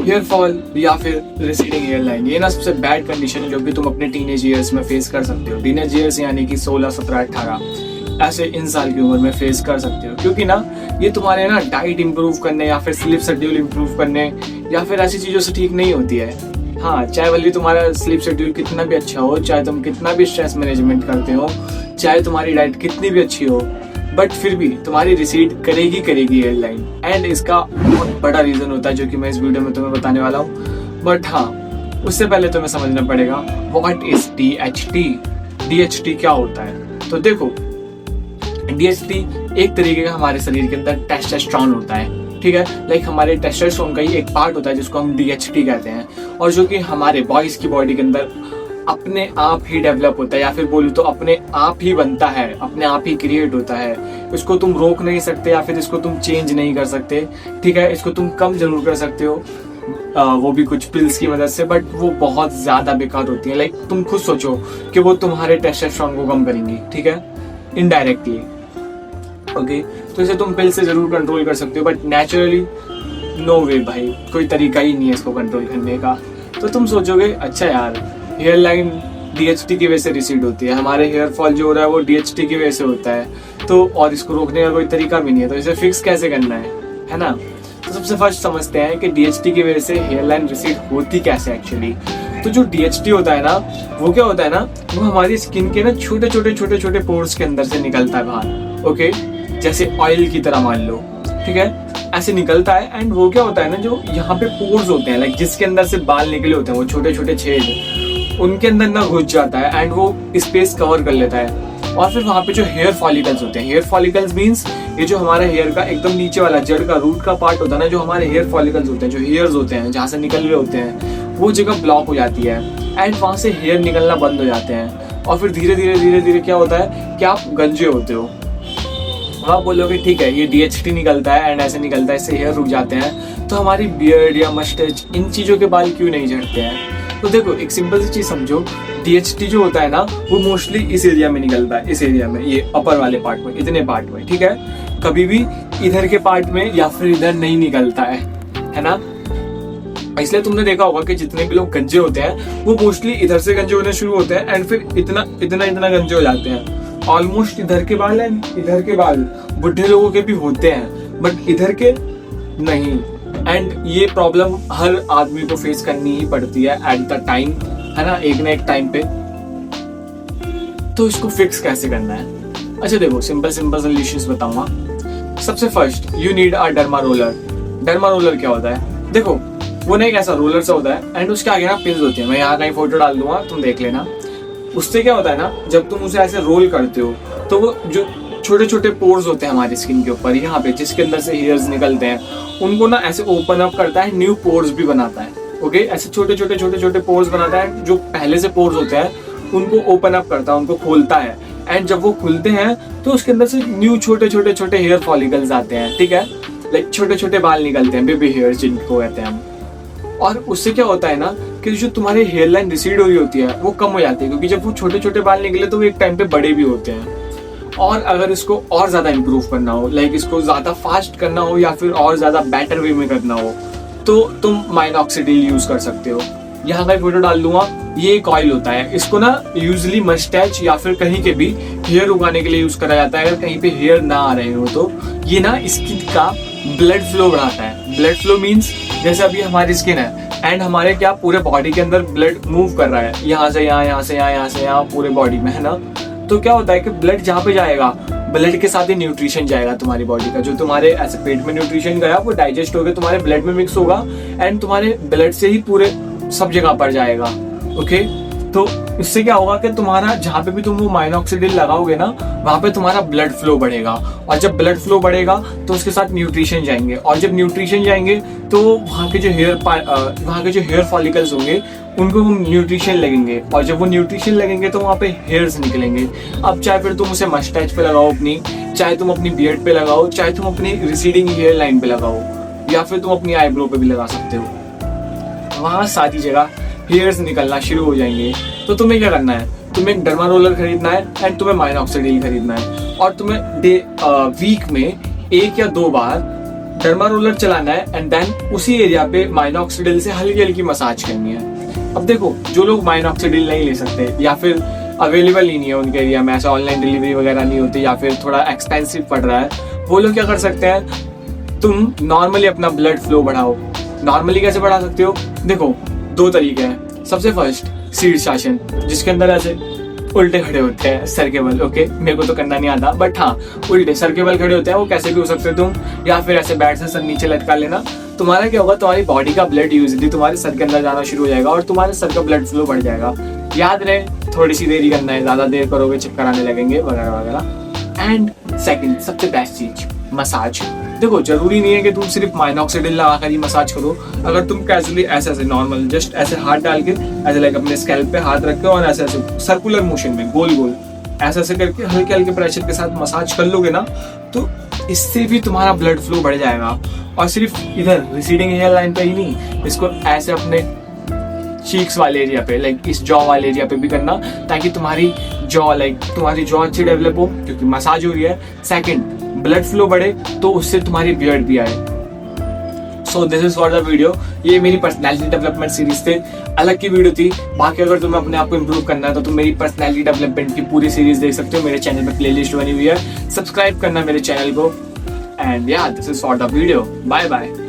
Hair fall या फिर receding hair line, ये ना सबसे बैड कंडीशन है जो कि तुम अपने टीनेज ईयर्स में फेस कर सकते हो। टीनेज ईयर्स यानी कि 16, 17, 18 ऐसे इन साल की उम्र में फेस कर सकते हो, क्योंकि ना ये तुम्हारे ना डाइट इंप्रूव करने या फिर स्लीप शेड्यूल इंप्रूव करने या फिर ऐसी चीज़ों से ठीक नहीं होती है। हाँ, चाहे भले तुम्हारा स्लीप शेड्यूल कितना भी अच्छा हो, चाहे तुम कितना भी स्ट्रेस मैनेजमेंट करते हो, चाहे तुम्हारी डाइट कितनी भी अच्छी हो, बट फिर भी तुम्हारी रिसीड करेगी हेयर लाइन। एंड इसका बहुत बड़ा रीजन होता है जो कि मैं इस वीडियो में तुम्हें बताने वाला हूँ। बट हाँ, उससे पहले तुम्हें समझना पड़ेगा व्हाट इज DHT। DHT क्या होता है? तो देखो, DHT एक तरीके का हमारे शरीर के अंदर टेस्टोस्टेरोन होता है, ठीक है। लाइक हमारे टेस्टोस्टेरोन का ही एक पार्ट होता है जिसको हम DHT कहते हैं, और जो कि हमारे बॉयज की बॉडी के अंदर अपने आप ही डेवलप होता है, या फिर बोलूं तो अपने आप ही बनता है, अपने आप ही क्रिएट होता है। इसको तुम रोक नहीं सकते या फिर इसको तुम चेंज नहीं कर सकते, ठीक है। इसको तुम कम जरूर कर सकते हो, वो भी कुछ पिल्स की मदद से, बट वो बहुत ज्यादा बेकार होती है। लाइक तुम खुद सोचो कि वो तुम्हारे टेस्टोस्टेरोन को कम करेंगी, ठीक है, इनडायरेक्टली। ओके, तो इसे तुम पिल से जरूर कंट्रोल कर सकते हो, बट नेचुरली नो वे भाई, कोई तरीका ही नहीं है इसको कंट्रोल करने का। तो तुम सोचोगे अच्छा यार, हेयर लाइन DHT की वजह से रिसीड होती है, हमारे हेयर फॉल जो हो रहा है वो DHT की वजह से होता है, तो और इसको रोकने का कोई तरीका भी नहीं है, तो इसे फिक्स कैसे करना है ना। तो सबसे फर्स्ट समझते हैं कि DHT की वजह से हेयर लाइन रिसीड होती कैसे एक्चुअली। तो जो DHT होता है ना, वो क्या होता है ना, वो हमारी स्किन के ना छोटे छोटे पोर्स के अंदर से निकलता है बाहर। ओके, जैसे ऑयल की तरह मान लो, ठीक है, ऐसे निकलता है। एंड वो क्या होता है ना, जो यहाँ पे पोर्स होते हैं, लाइक जिसके अंदर से बाल निकले होते हैं, वो छोटे छोटे छेद, उनके अंदर ना घुस जाता है एंड वो स्पेस कवर कर लेता है। और फिर वहाँ पे जो हेयर फॉलिकल्स होते हैं, हेयर फॉलिकल्स मीन्स ये जो हमारे हेयर का एकदम नीचे वाला जड़ का रूट का पार्ट होता है ना, जो हमारे हेयर फॉलिकल्स होते हैं, जो हेयर्स होते हैं जहाँ से निकल रहे होते हैं, वो जगह ब्लॉक हो जाती है एंड वहाँ से हेयर निकलना बंद हो जाते हैं। और फिर धीरे धीरे क्या होता है कि आप गंजे होते हो। आप बोलोगे ठीक है, ये DHT निकलता है एंड ऐसे निकलता है, इससे हेयर रुक जाते हैं, तो हमारी बियर्ड या मस्टच इन चीज़ों के बाल क्यों नहीं झड़ते हैं? तो देखो, एक सिंपल सी चीज़ समझो, DHT जो होता है ना, वो मोस्टली इस एरिया में निकलता है, इस एरिया में, ये अपर वाले पार्ट में, इतने पार्ट में, ठीक है। कभी भी इधर के पार्ट में या फिर इधर नहीं निकलता है ना। इसलिए तुमने देखा होगा कि जितने भी लोग गंजे होते हैं वो मोस्टली इधर से गंजे होने शुरू होते हैं एंड फिर इतना गंजे हो जाते हैं। ऑलमोस्ट इधर के बाल एंड इधर के बाल बुढ़े लोगों के भी होते हैं, बट इधर के नहीं। एंड ये प्रॉब्लम हर आदमी को फेस करनी ही पड़ती है एट द टाइम, है ना, एक ना एक टाइम पे। तो इसको फिक्स कैसे करना है? अच्छा देखो, सिंपल सॉल्यूशंस बताऊंगा। सबसे first, you need a derma roller. Derma roller क्या होता है? देखो, वो ना एक ऐसा रोलर सा होता है एंड उसके आगे ना पिन्स होती है, मैं यहाँ कहीं फोटो डाल दूंगा, तुम देख लेना। उससे क्या होता है ना, जब तुम उसे ऐसे रोल करते हो तो वो जो छोटे छोटे पोर्स होते हैं हमारी स्किन के ऊपर, यहाँ पे जिसके अंदर से हेयर्स निकलते हैं, उनको ना ऐसे ओपन अप करता है, न्यू पोर्स भी बनाता है। ओके, ऐसे छोटे छोटे पोर्स बनाता है, जो पहले से पोर्स होते हैं उनको ओपन अप करता है, उनको खोलता है। एंड जब वो खुलते हैं तो उसके अंदर से न्यू छोटे हेयर फॉलिकल्स आते हैं, ठीक है, लाइक छोटे बाल निकलते हैं, बेबी हेयर जिनको कहते हैं हम। और उससे क्या होता है ना कि जो तुम्हारी हेयर लाइन रिसीड हो रही होती है वो कम हो जाती है, क्योंकि जब वो छोटे बाल निकले तो वो एक टाइम पे बड़े भी होते हैं। और अगर इसको और ज्यादा इम्प्रूव करना हो, लाइक इसको ज्यादा फास्ट करना हो या फिर और ज्यादा बेटर वे में करना हो, तो तुम माइनॉक्सिडिल यूज कर सकते हो। यहाँ का फोटो डाल दूंगा, ये एक ऑयल होता है, इसको ना यूजुअली मस्टैच या फिर कहीं के भी हेयर उगाने के लिए यूज करा जाता है। अगर कहीं पे हेयर ना आ रहे हो तो ये ना स्किन का ब्लड फ्लो बढ़ाता है। ब्लड फ्लो मीन्स जैसे अभी हमारी स्किन है एंड हमारे क्या पूरे बॉडी के अंदर ब्लड मूव कर रहा है, यहाँ से यहाँ, यहाँ से यहाँ, यहाँ से यहाँ, पूरे बॉडी में, है ना। तो क्या होता है कि ब्लड जहाँ पे जाएगा, ब्लड के साथ ही न्यूट्रिशन जाएगा तुम्हारी बॉडी का, जो तुम्हारे ऐसे पेट में न्यूट्रिशन गया वो डाइजेस्ट होकर तुम्हारे ब्लड में मिक्स होगा एंड तुम्हारे ब्लड से ही पूरे सब जगह पर जाएगा। ओके, तो इससे क्या होगा कि तुम्हारा जहाँ पे भी तुम वो माइनॉक्सिडिल लगाओगे ना, वहाँ पे तुम्हारा ब्लड फ्लो बढ़ेगा, और जब ब्लड फ्लो बढ़ेगा तो उसके साथ न्यूट्रिशन जाएंगे, और जब न्यूट्रिशन जाएंगे तो वहाँ के जो हेयर फॉलिकल्स होंगे उनको न्यूट्रिशन लगेंगे, और जब वो न्यूट्रिशन लगेंगे तो वहाँ पे हेयर्स निकलेंगे। अब चाहे फिर तुम उसे मस्टैच पे लगाओ अपनी, चाहे तुम अपनी बियर्ड पे लगाओ, चाहे तुम अपनी रिसीडिंग हेयर लाइन पे लगाओ, या फिर तुम अपनी आईब्रो पे भी लगा सकते हो, वहाँ सारी जगह हेयर्स निकलना शुरू हो जाएंगे। तो तुम्हें क्या करना है, तुम्हें एक डर्मा रोलर खरीदना है एंड तुम्हें माइनॉक्सिडिल खरीदना है, और तुम्हें वीक में 1 या 2 बार डर्मा रोलर चलाना है एंड देन उसी एरिया पे माइनॉक्सिडिल से हल्की हल्की मसाज करनी है। अब देखो, जो लोग माइनॉक्सिडिल नहीं ले सकते या फिर अवेलेबल ही नहीं है उनके एरिया में, ऐसा ऑनलाइन डिलीवरी वगैरह नहीं होती या फिर थोड़ा एक्सपेंसिव पड़ रहा है, वो लोग क्या कर सकते हैं, तुम नॉर्मली अपना ब्लड फ्लो बढ़ाओ। नॉर्मली कैसे बढ़ा सकते हो? देखो, 2 तरीके हैं। सबसे फर्स्ट शीर्षासन, जिसके अंदर ऐसे उल्टे खड़े होते हैं, सर्केबल। ओके, मेरे को तो करना नहीं आता, बट हाँ उल्टे सर्केबल खड़े होते हैं। वो कैसे भी हो सकते हो तुम, या फिर ऐसे बैठ से सर नीचे लटका लेना। तुम्हारा क्या होगा, तुम्हारी बॉडी का ब्लड यूजली तुम्हारे सर के अंदर जाना शुरू हो जाएगा और तुम्हारे सर का ब्लड फ्लो बढ़ जाएगा। याद रहे, थोड़ी सी देरी करना है, ज्यादा देर करोगे चक्कर आने लगेंगे वगैरह वगैरह। एंड सेकंड, सबसे बेस्ट चीज, मसाज। देखो, जरूरी नहीं है कि तुम सिर्फ माइनॉक्सिडिल लगा कर ही मसाज करो। अगर तुम कैजुअली ऐसे ऐसे नॉर्मल जस्ट ऐसे हाथ डाल के ऐसे लाइक अपने स्कैल्प पे हाथ रख के और ऐसे ऐसे सर्कुलर मोशन में गोल गोल ऐसे ऐसे करके हल्के हल्के प्रेशर के साथ मसाज कर लोगे ना, तो इससे भी तुम्हारा ब्लड फ्लो बढ़ जाएगा। और सिर्फ इधर रिसीडिंग हेयर लाइन पे ही नहीं, इसको ऐसे अपने चीक्स वाले एरिया पे, लाइक इस जॉ वाले एरिया पे भी करना, ताकि तुम्हारी जॉ अच्छी डेवलप हो, क्योंकि मसाज हो रही है। सेकंड, ब्लड फ्लो बढ़े तो उससे तुम्हारी बियर्ड भी आए। So this is for the video. ये मेरी पर्सनैलिटी डेवलपमेंट सीरीज थे, अलग की वीडियो थी। बाकी अगर तुम्हें अपने आप को इम्प्रूव करना है तो तुम मेरी पर्सनैलिटी डेवलपमेंट की पूरी सीरीज देख सकते हो। मेरे चैनल पे प्लेलिस्ट बनी हुई है, सब्सक्राइब करना मेरे चैनल को। And yeah, this is for the video. Bye bye.